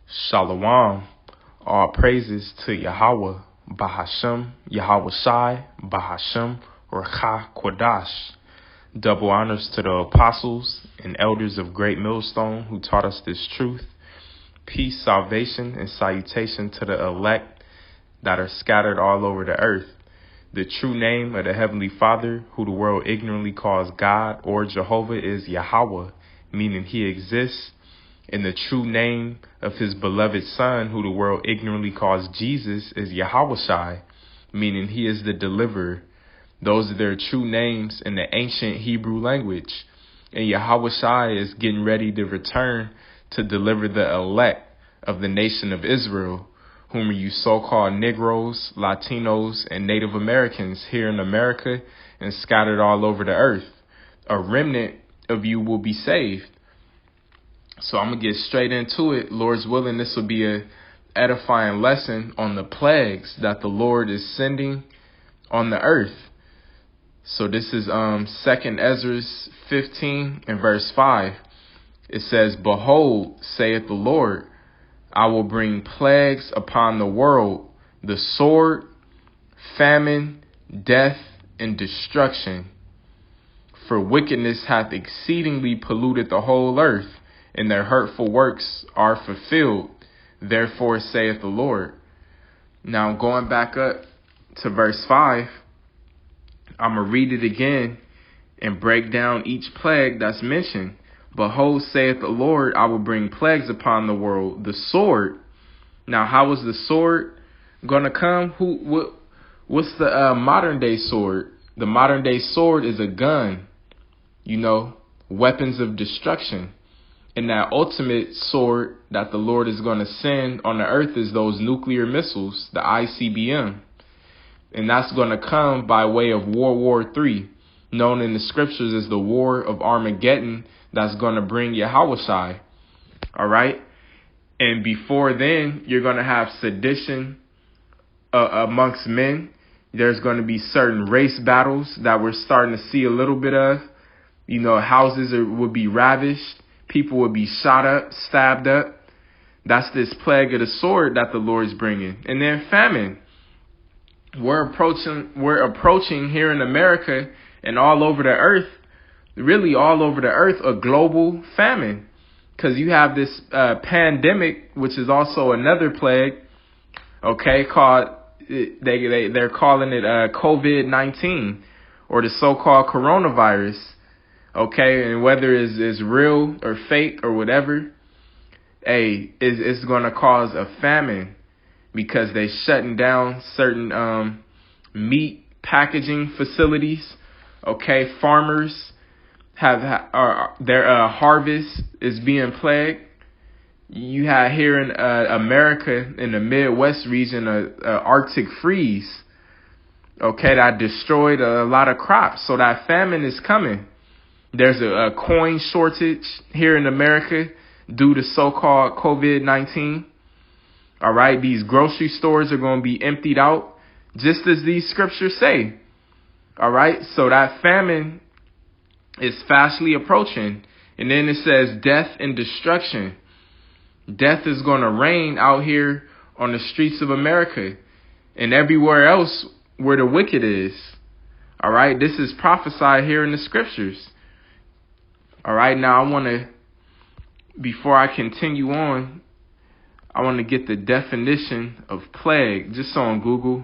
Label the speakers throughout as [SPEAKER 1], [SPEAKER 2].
[SPEAKER 1] Shalom. All praises to Yahweh, Bahashem, Yahweh Shai, Bahashem, Recha Kodash. Double honors to the apostles and elders of Great Millstone who taught us this truth. Peace, salvation, and salutation to the elect that are scattered all over the earth. The true name of the Heavenly Father, who the world ignorantly calls God or Jehovah, is Yahweh, meaning He exists. And the true name of His beloved Son, who the world ignorantly calls Jesus, is Yahweh Shai, meaning He is the deliverer. Those are their true names in the ancient Hebrew language. And Yahweh Shai is getting ready to return to deliver the elect of the nation of Israel, whom are you so-called Negroes, Latinos, and Native Americans here in America and scattered all over the earth. A remnant of you will be saved. So I'm going to get straight into it. Lord's willing, this will be a edifying lesson on the plagues that the Lord is sending on the earth. So this is 2nd Ezra 15 and verse 5. It says, "Behold, saith the Lord, I will bring plagues upon the world, the sword, famine, death, and destruction. For wickedness hath exceedingly polluted the whole earth, and their hurtful works are fulfilled. Therefore saith the Lord." Now going back up to verse 5, I'm going to read it again and break down each plague that's mentioned. "Behold, saith the Lord, I will bring plagues upon the world, the sword." Now, how is the sword going to come? What's the modern day sword? The modern day sword is a gun, weapons of destruction. And that ultimate sword that the Lord is going to send on the earth is those nuclear missiles, the ICBM. And that's going to come by way of World War III, known in the scriptures as the War of Armageddon, that's going to bring Yahweh Shai. All right? And before then, you're going to have sedition amongst men. There's going to be certain race battles that we're starting to see a little bit of. Houses would be ravished. People would be shot up, stabbed up. That's this plague of the sword that the Lord's bringing. And then famine. We're approaching here in America and all over the earth, really all over the earth, a global famine. Because you have this pandemic, which is also another plague, called, they're calling it COVID-19 or the so-called coronavirus. And whether it's real or fake or whatever, it's going to cause a famine because they're shutting down certain meat packaging facilities. Farmers their harvest is being plagued. You have here in America, in the Midwest region, a Arctic freeze, that destroyed a lot of crops. So that famine is coming. There's a coin shortage here in America due to so-called COVID-19. All right, these grocery stores are going to be emptied out, just as these scriptures say. All right, so that famine is fastly approaching. And then it says death and destruction. Death is going to reign out here on the streets of America and everywhere else where the wicked is. All right, this is prophesied here in the scriptures. All right, now before I continue on, I want to get the definition of plague, just on Google.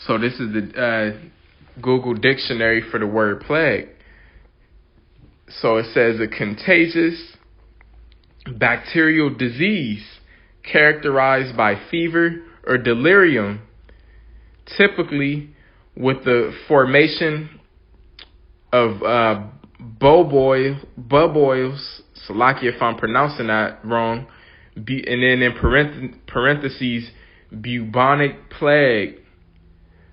[SPEAKER 1] So this is the Google dictionary for the word plague. So it says a contagious bacterial disease characterized by fever or delirium, typically with the formation of buboils, Salakia if I'm pronouncing that wrong, and then in parentheses, bubonic plague.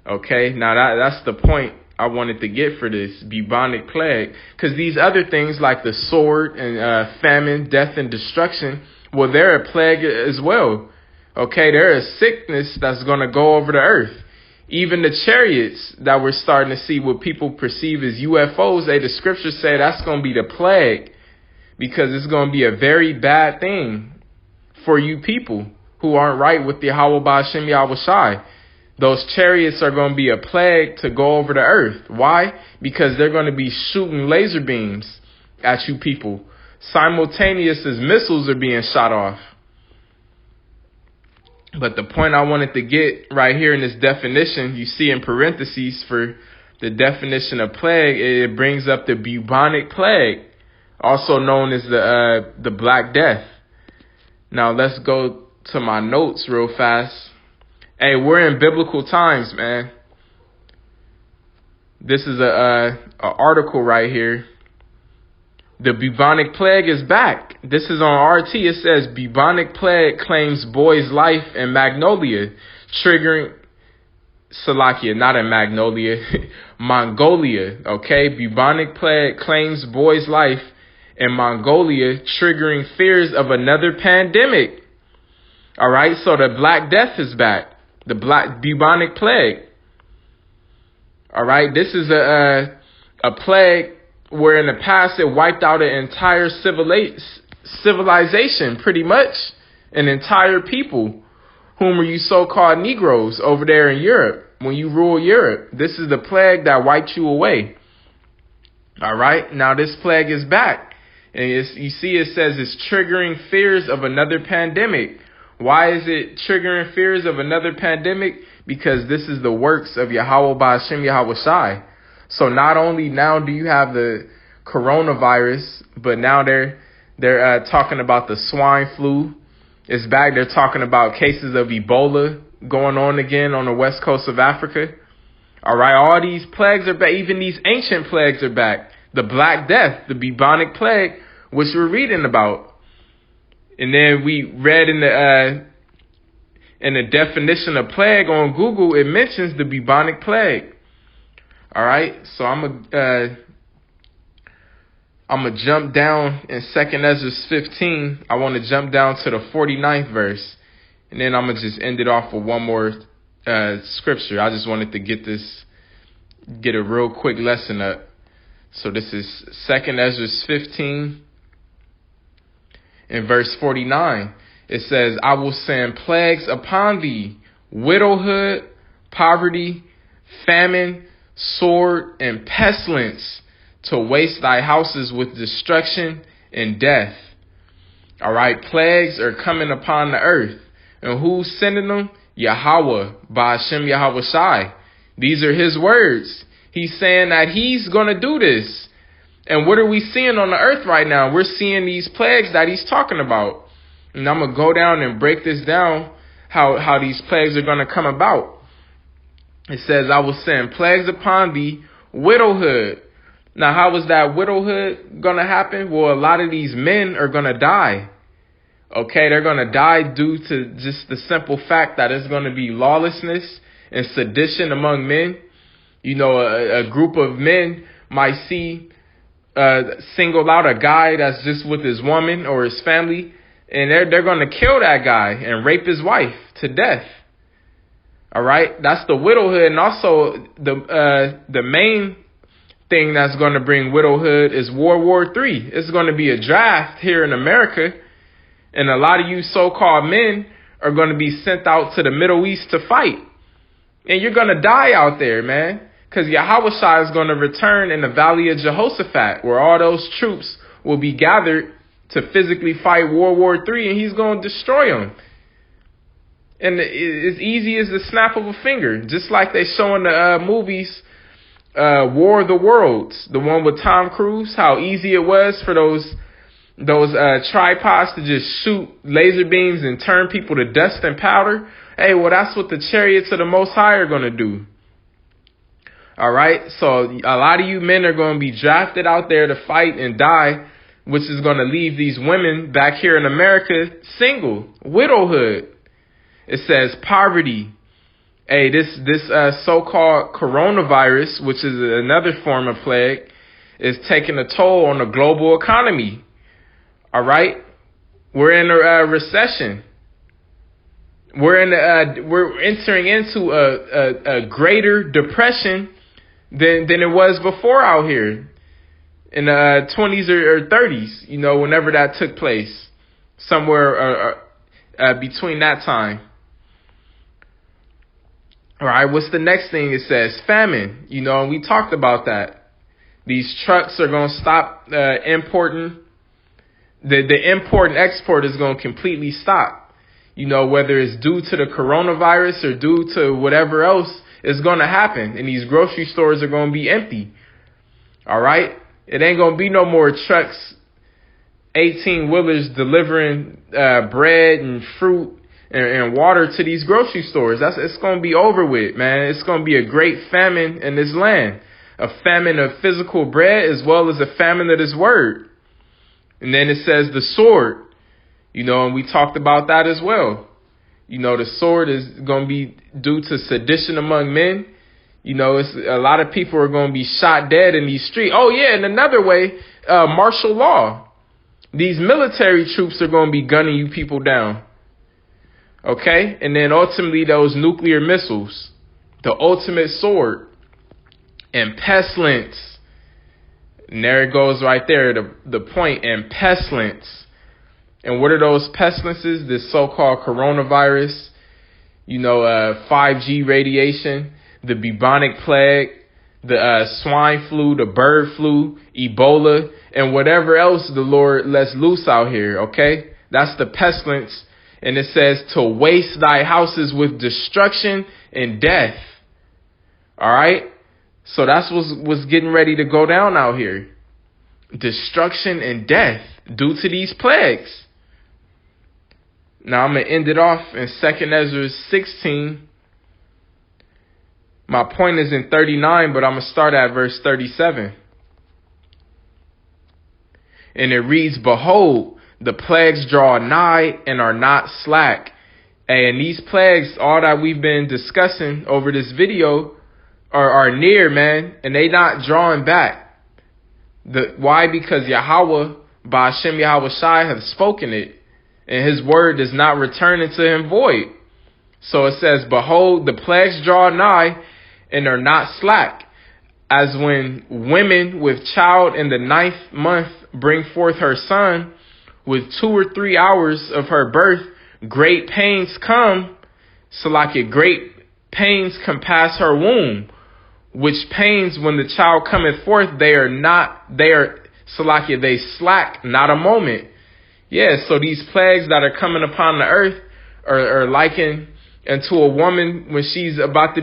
[SPEAKER 1] Now that's the point I wanted to get for this, bubonic plague, because these other things like the sword and famine, death, and destruction, well, they're a plague as well. They're a sickness that's going to go over the earth. Even the chariots that we're starting to see, what people perceive as UFOs, the scriptures say that's going to be the plague, because it's going to be a very bad thing for you people who aren't right with the Yahweh Ba'ashem Yahweh Shai. Those chariots are going to be a plague to go over the earth. Why? Because they're going to be shooting laser beams at you people, simultaneous as missiles are being shot off. But the point I wanted to get right here in this definition, you see in parentheses for the definition of plague, it brings up the bubonic plague, also known as the Black Death. Now let's go to my notes real fast. Hey, we're in biblical times, man. This is a article right here. The bubonic plague is back. This is on RT. It says bubonic plague claims boy's life in Magnolia, triggering Salakia, not in Magnolia, Mongolia. Okay, bubonic plague claims boy's life in Mongolia, triggering fears of another pandemic. All right, so the Black Death is back. The black bubonic plague. All right, this is a plague where in the past it wiped out an entire civilization, pretty much, an entire people. Whom are you so-called Negroes over there in Europe? When you rule Europe, this is the plague that wiped you away. All right, now this plague is back, and you see it says it's triggering fears of another pandemic. Why is it triggering fears of another pandemic? Because this is the works of Yahweh Ba'ashem Yahweh Shai. So not only now do you have the coronavirus, but now they're talking about the swine flu. It's back. They're talking about cases of Ebola going on again on the west coast of Africa. All right, all these plagues are back. Even these ancient plagues are back. The Black Death, the bubonic plague, which we're reading about. And then we read in the definition of plague on Google, it mentions the bubonic plague. All right, so I'm gonna jump down in 2nd Ezra 15. I want to jump down to the 49th verse, and then I'm gonna just end it off with one more scripture. I just wanted to get a real quick lesson up. So this is 2nd Ezra 15. In verse 49, it says, I will send plagues upon thee, widowhood, poverty, famine, sword, and pestilence, to waste thy houses with destruction and death. All right, plagues are coming upon the earth. And who's sending them? Yahweh, Ba'ashem Yahweh Shai. These are his words. He's saying that he's going to do this. And what are we seeing on the earth right now? We're seeing these plagues that he's talking about. And I'm going to go down and break this down, how these plagues are going to come about. It says, I will send plagues upon thee, widowhood. Now, how is that widowhood going to happen? Well, a lot of these men are going to die. Okay, they're going to die due to just the simple fact that it's going to be lawlessness and sedition among men. You know, a group of men might single out a guy that's just with his woman or his family, and they're going to kill that guy and rape his wife to death. All right, that's the widowhood. And also the main thing that's going to bring widowhood is World War III. It's going to be a draft here in America, and a lot of you so-called men are going to be sent out to the Middle East to fight, and you're going to die out there, man. Because Yahweh Shai is going to return in the Valley of Jehoshaphat, where all those troops will be gathered to physically fight World War III, and he's going to destroy them. And it's easy as the snap of a finger, just like they show in the movies, War of the Worlds, the one with Tom Cruise, how easy it was for those tripods to just shoot laser beams and turn people to dust and powder. Hey, well, that's what the chariots of the Most High are going to do. All right, so a lot of you men are going to be drafted out there to fight and die, which is going to leave these women back here in America single, widowhood. It says poverty. Hey, this so-called coronavirus, which is another form of plague, is taking a toll on the global economy. All right, we're in a recession. we're entering into a greater depression than it was before out here in the 20s or 30s, whenever that took place, somewhere between that time. All right, what's the next thing it says? Famine, and we talked about that. These trucks are going to stop importing. The import and export is going to completely stop. Whether it's due to the coronavirus or due to whatever else is going to happen. And these grocery stores are going to be empty. All right? It ain't going to be no more trucks, 18-wheelers delivering bread and fruit and water to these grocery stores. It's going to be over with, man. It's going to be a great famine in this land. A famine of physical bread as well as a famine of this word. And then it says the sword. And we talked about that as well. The sword is going to be due to sedition among men. It's a lot of people are going to be shot dead in these streets. Oh, yeah, and another way, martial law. These military troops are going to be gunning you people down. Okay? And then ultimately those nuclear missiles, the ultimate sword, and pestilence. And there it goes right there, the point, and pestilence. And what are those pestilences? This so-called coronavirus, 5G radiation, the bubonic plague, the swine flu, the bird flu, Ebola, and whatever else the Lord lets loose out here, okay? That's the pestilence. And it says to waste thy houses with destruction and death. All right? So that's what's getting ready to go down out here. Destruction and death due to these plagues. Now I'm going to end it off in 2 Ezra 16. My point is in 39, but I'm going to start at verse 37. And it reads, behold, the plagues draw nigh and are not slack. And these plagues, all that we've been discussing over this video, are near, man, and they not drawing back. Why? Because Yahweh, Ba'ashem Yahweh Shai, has spoken it. And his word does not return into him void. So it says, behold, the plagues draw nigh and are not slack. As when women with child in the 9th month bring forth her son, with 2 or 3 hours of her birth, great pains come. So like it, great pains compass her womb. Which pains when the child cometh forth, they slack not a moment. Yeah, so these plagues that are coming upon the earth are likened unto a woman when she's about to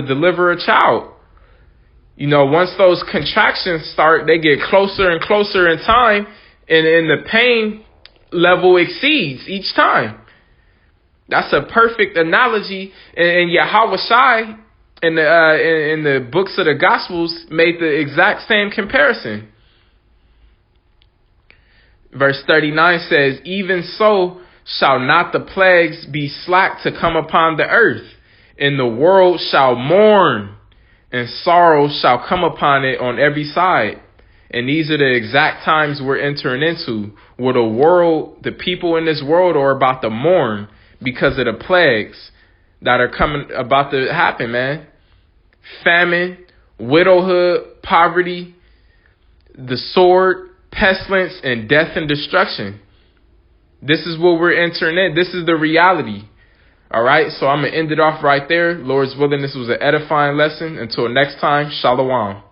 [SPEAKER 1] deliver a child. Once those contractions start, they get closer and closer in time, and the pain level exceeds each time. That's a perfect analogy, and Yahweh Shai in the books of the Gospels made the exact same comparison. Verse 39 says, even so shall not the plagues be slack to come upon the earth, and the world shall mourn, and sorrow shall come upon it on every side. And these are the exact times we're entering into, where the people in this world are about to mourn because of the plagues that are about to happen, man. Famine, widowhood, poverty, the sword, pestilence, and death and destruction. This is what we're entering in. This is the reality. All right, so I'm going to end it off right there. Lord's willing, this was an edifying lesson. Until next time, shalom.